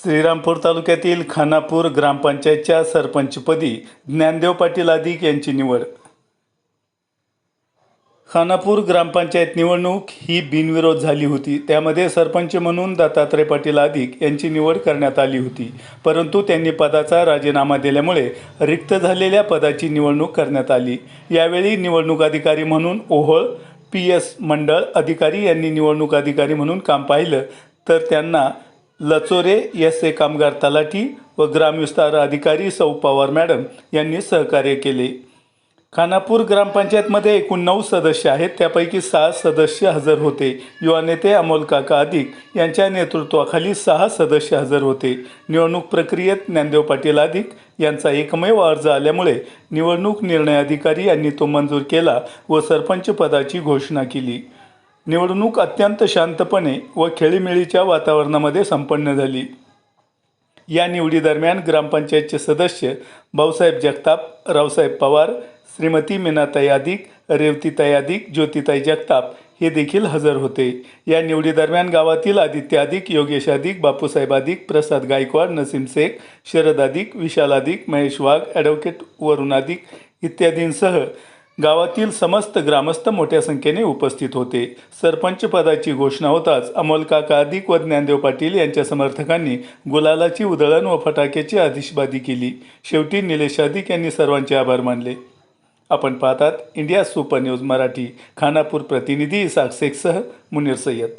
श्रीरामपूर तालुक्यातील खानापूर ग्रामपंचायतच्या सरपंचपदी ज्ञानदेव पाटील अधिक यांची निवड। खानापूर ग्रामपंचायत निवडणूक ही बिनविरोध झाली होती। त्यामध्ये सरपंच म्हणून दत्तात्रय पाटील अधिक यांची निवड करण्यात आली होती, परंतु त्यांनी पदाचा राजीनामा दिल्यामुळे रिक्त झालेल्या पदाची निवडणूक करण्यात आली। यावेळी निवडणूक अधिकारी म्हणून ओहोळ PS मंडळ अधिकारी यांनी निवडणूक अधिकारी म्हणून काम पाहिलं, तर त्यांना लचोरे SA कामगार तलाठी व ग्रामविस्तार अधिकारी सौ पवार मॅडम यांनी सहकार्य केले। खानापूर ग्रामपंचायतमध्ये एकूण 9 सदस्य आहेत, त्यापैकी 6 सदस्य हजर होते। युवा नेते अमोल काका अधिक यांच्या नेतृत्वाखाली 6 सदस्य हजर होते। निवडणूक प्रक्रियेत ज्ञानदेव पाटील अधिक यांचा एकमेव अर्ज आल्यामुळे निवडणूक निर्णय अधिकारी यांनी तो मंजूर केला व सरपंच पदाची घोषणा केली। निवडणूक अत्यंत शांतपणे व खेळीमेळीच्या वातावरणामध्ये संपन्न झाली। या निवडीदरम्यान ग्रामपंचायतचे सदस्य भाऊसाहेब जगताप, रावसाहेब पवार, श्रीमती मीनाताई अधिक, रेवतीताई अधिक, ज्योतिताई जगताप हे देखील हजर होते। या निवडीदरम्यान गावातील आदित्य अधिक, योगेश अधिक, बापूसाहेब अधिक, प्रसाद गायकवाड, नसीम शेख, शरद अधिक, विशाल अधिक, महेश वाघ, ॲडव्होकेट वरुण अधिक इत्यादींसह गावातील समस्त ग्रामस्थ मोठ्या संख्येने उपस्थित होते। सरपंच पदाची घोषणा होताच अमोल काका अधिक व ज्ञानदेव पाटील यांच्या समर्थकांनी गुलालाची उधळण व फटाक्याची आतिषबाजी केली। शेवटी निलेश अधिक यांनी सर्वांचे आभार मानले। आपण पाहतात India super news Marathi. Khanapur प्रतिनिधी इसाक शेखसह मुनीर सय्यद।